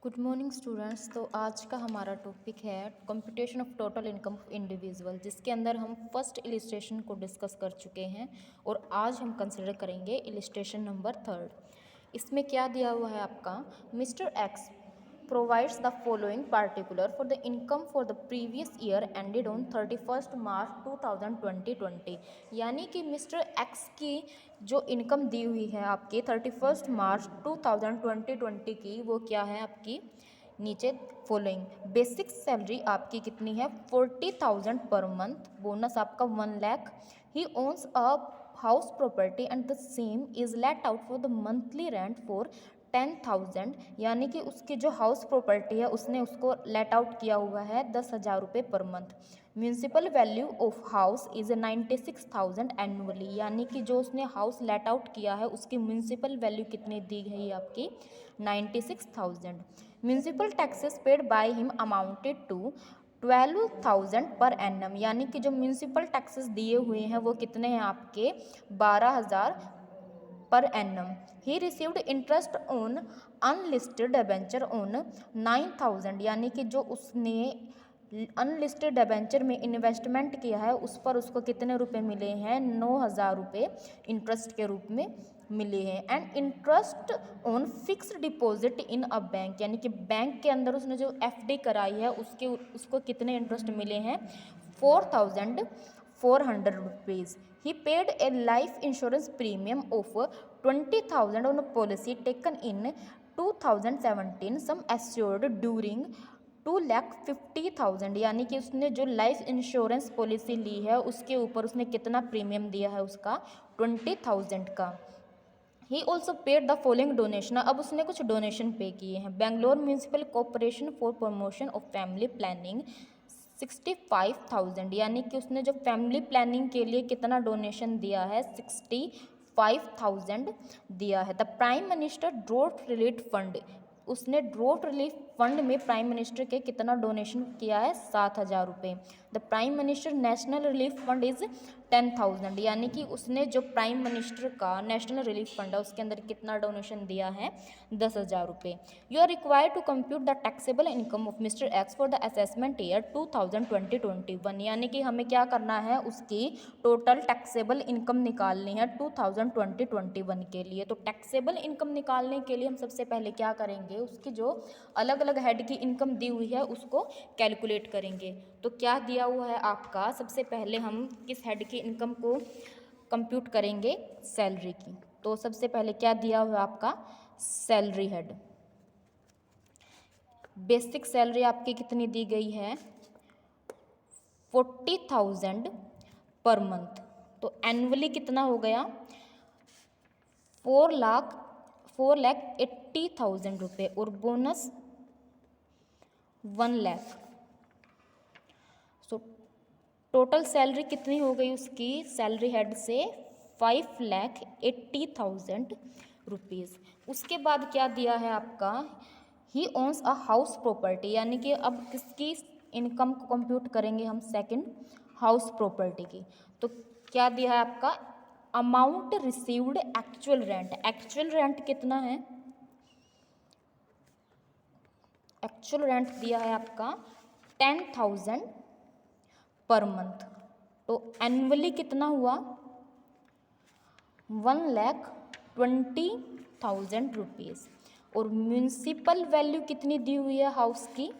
Good morning students. तो आज का हमारा टॉपिक है computation of total income of individual, जिसके अंदर हम फर्स्ट इलिस्ट्रेशन को डिस्कस कर चुके हैं और आज हम कंसिडर करेंगे इलिस्ट्रेशन नंबर 3। इसमें क्या दिया हुआ है आपका, mister x provides the following particular for the income for the previous year ended on 31st March 2020। यानी कि मिस्टर एक्स की जो इनकम दी हुई है आपकी 31 मार्च 2020 की, वो क्या है आपकी, नीचे फॉलोइंग। बेसिक सैलरी आपकी कितनी है, 40,000 पर मंथ। बोनस आपका 1 lakh. He owns a house property and the same is let out for the monthly rent for 10,000। यानी कि उसकी जो हाउस प्रॉपर्टी है उसने उसको लेट आउट किया हुआ है 10,000 रुपये per month. Municipal value of house is 96,000 annually. यानी कि जो उसने हाउस लेट आउट किया है उसकी म्यूनसिपल वैल्यू कितनी दी गई है आपकी, 96,000। Municipal taxes paid by him amounted to 12,000 per annum. यानी कि जो म्यूनसिपल टैक्सेस दिए हुए हैं वो कितने हैं आपके, 12,000 per annum. He received interest on unlisted debenture on 9,000। यानी कि जो उसने अनलिस्टेड डिबेंचर में इन्वेस्टमेंट किया है उस पर उसको कितने रुपए मिले हैं, 9,000 रुपये इंटरेस्ट के रूप में मिले हैं। And interest on fixed deposit in a bank. यानी कि बैंक के अंदर उसने जो एफडी कराई है उसको कितने इंटरेस्ट मिले हैं, 4,400 rupees. He paid a life insurance premium of 20,000 on a policy taken in 2017, sum assured during 2,50,000। यानी कि उसने जो लाइफ इंश्योरेंस पॉलिसी ली है उसके ऊपर उसने कितना प्रीमियम दिया है, उसका 20,000 का। He also paid the following donation. अब उसने कुछ डोनेशन पे किए हैं। Bangalore municipal corporation for promotion of family planning 65,000। यानी कि उसने जो फैमिली प्लानिंग के लिए कितना डोनेशन दिया है, 65,000 दिया है। The prime minister drought relief fund, उसने ड्रॉट रिलीफ फंड में प्राइम मिनिस्टर के कितना डोनेशन किया है, 7,000 रुपये। The prime minister national relief fund is 10,000। यानी कि उसने जो प्राइम मिनिस्टर का नेशनल रिलीफ फंड है उसके अंदर कितना डोनेशन दिया है, 10,000 रुपये। You are required to compute the taxable income of mister X for the assessment year 2020-21। यानी कि हमें क्या करना है, उसकी टोटल टैक्सेबल इनकम निकालनी है 2020-21 के लिए। तो टैक्सेबल इनकम निकालने के लिए हम सबसे पहले क्या करेंगे, उसकी जो अलग अलग हेड की इनकम दी हुई है उसको कैलकुलेट करेंगे। तो क्या दिया हुआ है आपका, सबसे पहले हम किस हेड की इनकम को कंप्यूट करेंगे, सैलरी की। तो सबसे पहले क्या दिया हुआ है आपका, सैलरी हेड। बेसिक सैलरी आपकी कितनी दी गई है, 40,000 पर मंथ। तो एनुअली कितना हो गया, 4,80,000 रुपये और bonus 1 lakh. So total salary कितनी हो गई उसकी, सैलरी हेड से 5,80,000 रुपीज़। उसके बाद क्या दिया है आपका, ही ओन्स अ हाउस प्रॉपर्टी। यानी कि अब किसकी इनकम को कंप्यूट करेंगे हम, सेकंड हाउस प्रॉपर्टी की। तो क्या दिया है आपका, amount received actual rent. Actual rent कितना है, एक्चुअल रेंट दिया है आपका 10,000 पर मंथ। तो एनुअली कितना हुआ, 1,20,000 रुपीज़। और म्यूनसिपल वैल्यू कितनी दी हुई है हाउस की,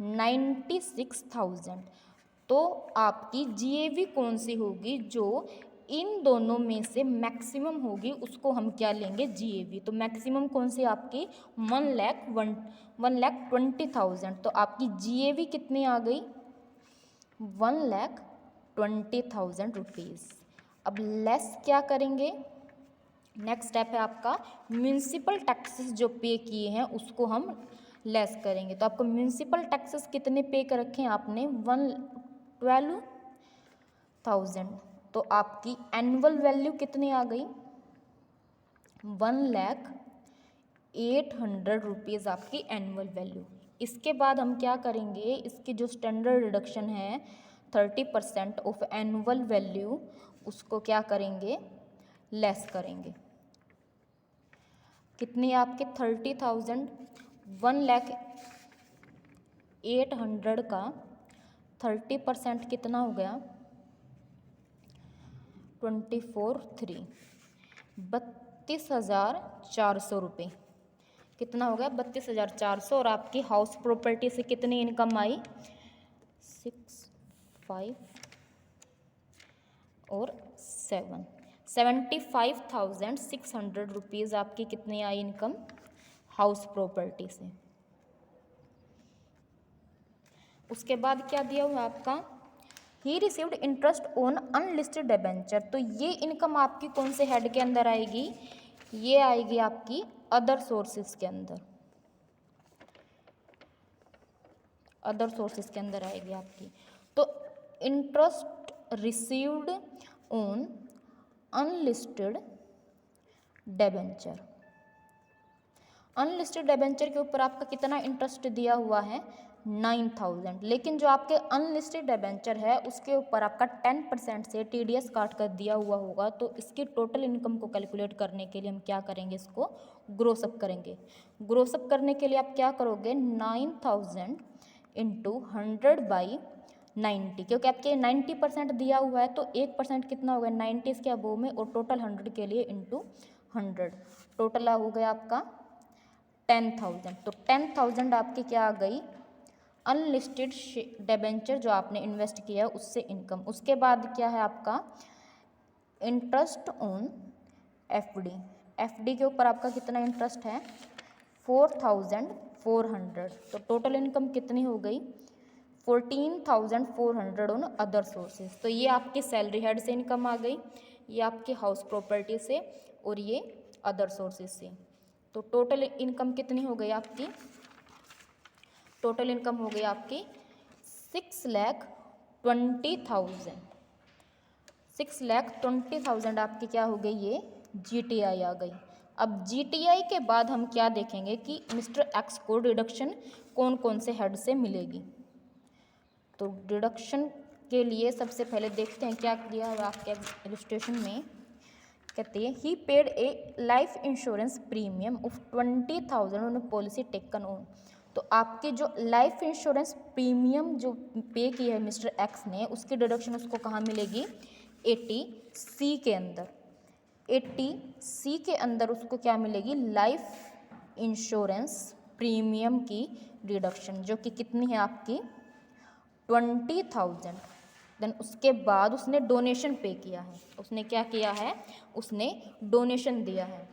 96,000। तो आपकी जीएवी कौन सी होगी, जो इन दोनों में से मैक्सिमम होगी उसको हम क्या लेंगे, जीएवी। तो मैक्सिमम कौन सी आपकी, 1,20,000। तो आपकी जीएवी कितनी आ गई, 1,20,000 रुपीज़। अब लेस क्या करेंगे, नेक्स्ट स्टेप है आपका म्यूनसिपल टैक्सेस जो पे किए हैं उसको हम लेस करेंगे। तो आपको म्यूनसिपल टैक्सेस कितने पे कर रखे हैं आपने, 1,12,000। तो आपकी एनुअल वैल्यू कितनी आ गई, 1,08,00,000 रुपीज़ आपकी एनुअल वैल्यू। इसके बाद हम क्या करेंगे, इसकी जो स्टैंडर्ड डिडक्शन है 30% ऑफ एनुअल वैल्यू, उसको क्या करेंगे, लेस करेंगे। कितनी आपके 30,000, 1,08,100 का 30% कितना हो गया 24,300 32,400 रुपये कितना हो गया 32,400। और आपकी हाउस प्रॉपर्टी से कितनी इनकम आई 6, 5 और 7 75,600 रुपीज़ आपकी कितनी आई इनकम हाउस प्रॉपर्टी से। उसके बाद क्या दिया हुआ आपका he received interest on unlisted debenture. तो ये इनकम आपकी कौन से हेड के अंदर आएगी, ये आएगी आपकी अदर सोर्सेज के अंदर, अदर सोर्सेज के अंदर आएगी आपकी। तो interest received on unlisted debenture, unlisted debenture के ऊपर आपका कितना इंटरेस्ट दिया हुआ है 9,000। लेकिन जो आपके अनलिस्टेड डिबेंचर है उसके ऊपर आपका 10% से TDS काट कर दिया हुआ होगा। तो इसकी टोटल इनकम को कैलकुलेट करने के लिए हम क्या करेंगे, इसको ग्रोसअप करेंगे। ग्रोसअप करने के लिए आप क्या करोगे 9,000 इंटू 100/90, क्योंकि आपके 90% दिया हुआ है तो 1% कितना होगा 90 इसके अबोव में, और टोटल 100 के लिए इंटू 100 टोटल हो गया आपका 10,000। तो 10,000 आपकी क्या आ गई अनलिस्टेड डिबेंचर जो आपने इन्वेस्ट किया है उससे इनकम। उसके बाद क्या है आपका इंटरेस्ट ऑन FD, FD के ऊपर आपका कितना इंटरेस्ट है 4,400। तो टोटल इनकम कितनी हो गई 14,400 ऑन अदर सोर्सेज। तो ये आपकी सैलरी हेड से इनकम आ गई, ये आपकी हाउस प्रॉपर्टी से, और ये अदर सोर्सेज से। तो टोटल इनकम कितनी हो गई आपकी, टोटल इनकम हो गई आपकी 6,20,000, 6,20,000 आपकी क्या हो गई ये GTI आ गई। अब GTI के बाद हम क्या देखेंगे कि मिस्टर एक्स को डिडक्शन कौन कौन से हेड से मिलेगी। तो डिडक्शन के लिए सबसे पहले देखते हैं क्या किया हुआ आपके इलस्ट्रेशन में। कहते हैं he paid a life insurance premium of 20,000 on policy taken on. तो आपके जो लाइफ इंश्योरेंस प्रीमियम जो पे किया है मिस्टर एक्स ने, उसकी डिडक्शन उसको कहाँ मिलेगी 80C के अंदर, 80C के अंदर उसको क्या मिलेगी लाइफ इंश्योरेंस प्रीमियम की डिडक्शन, जो कि कितनी है आपकी 20,000। देन उसके बाद उसने डोनेशन पे किया है, उसने क्या किया है उसने डोनेशन दिया है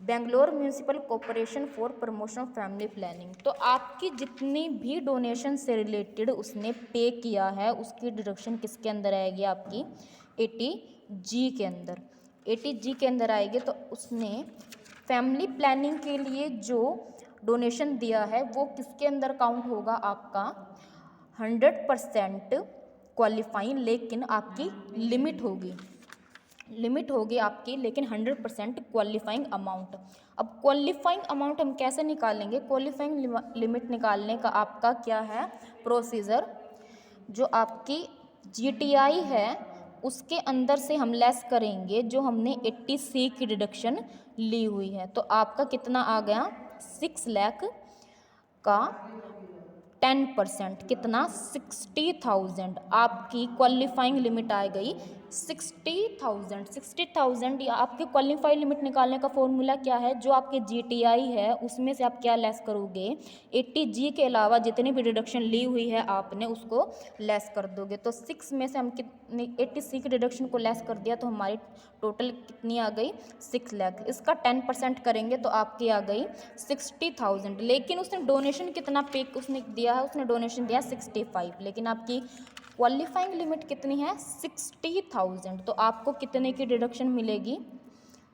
Bangalore municipal corporation for promotion of family planning. तो आपकी जितनी भी डोनेशन से रिलेटेड उसने पे किया है उसकी डिडक्शन किसके अंदर आएगी आपकी 80G के अंदर, 80G के अंदर आएगी। तो उसने फैमिली प्लानिंग के लिए जो डोनेशन दिया है वो किसके अंदर काउंट होगा आपका 100% क्वालिफाइंग, लेकिन आपकी लिमिट होगी आपकी, लेकिन 100% क्वालिफाइंग अमाउंट। अब क्वालिफाइंग अमाउंट हम कैसे निकालेंगे, क्वालिफाइंग लिमिट निकालने का आपका क्या है प्रोसीजर, जो आपकी GTI है उसके अंदर से हम लेस करेंगे जो हमने 80C की डिडक्शन ली हुई है। तो आपका कितना आ गया 6 लाख का 10% कितना 60,000 आपकी क्वालिफाइंग लिमिट आ गई 60,000 या आपकी क्वालिफाइड लिमिट निकालने का फॉर्मूला क्या है, जो आपके GTI है उसमें से आप क्या लेस करोगे 80G के अलावा जितनी भी डिडक्शन ली हुई है आपने उसको लेस कर दोगे। तो 6 में से हम कितनी 80C की डिडक्शन को लेस कर दिया तो हमारी टोटल कितनी आ गई 6 लाख। इसका 10% करेंगे तो आपकी आ गई 60,000। लेकिन उसने डोनेशन कितना पे उसने दिया है, उसने डोनेशन दिया 65, लेकिन आपकी क्वालिफाइंग लिमिट कितनी है 60,000। तो आपको कितने की डिडक्शन मिलेगी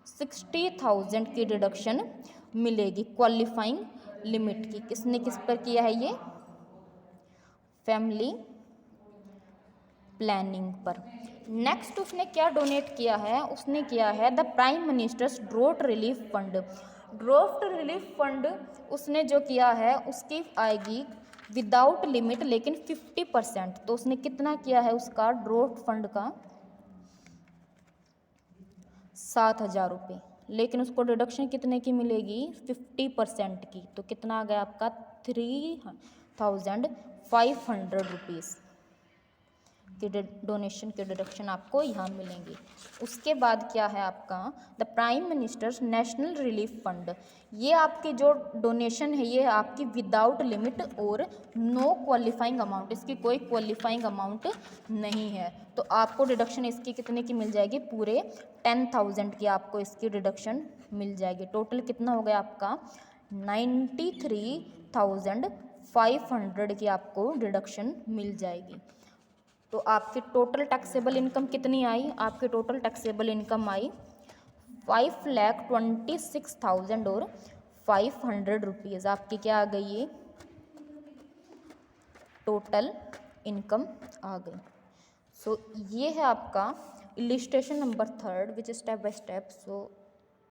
60,000 की डिडक्शन मिलेगी क्वालिफाइंग लिमिट की। किसने किस पर किया है ये फैमिली प्लानिंग पर। नेक्स्ट उसने क्या डोनेट किया है, उसने किया है the prime minister's drought relief fund. Drought relief fund उसने जो किया है उसकी आएगी विदाउट लिमिट लेकिन 50%। तो उसने कितना किया है उसका ड्रॉट फंड का 7,000 रुपये, लेकिन उसको डिडक्शन कितने की मिलेगी, 50% की। तो कितना आ गया आपका 3500 रुपीज़ की डोनेशन के डिडक्शन आपको यहाँ मिलेंगे। उसके बाद क्या है आपका the prime ministers national relief fund. ये आपकी जो डोनेशन है ये आपकी विदाउट लिमिट और नो क्वालिफाइंग अमाउंट, इसकी कोई क्वालिफाइंग अमाउंट नहीं है। तो आपको डिडक्शन इसकी कितने की मिल जाएगी, पूरे 10,000 की आपको इसकी डिडक्शन मिल जाएगी। टोटल कितना हो गया आपका 93,500 की आपको डिडक्शन मिल जाएगी। तो आपकी टोटल टैक्सेबल इनकम कितनी आई, आपकी टोटल टैक्सेबल इनकम आई 5,26,000 और 500 रुपीज़ आपकी क्या आ गई, ये टोटल इनकम आ गई। सो ये है आपका illustration number 3 which step by step. So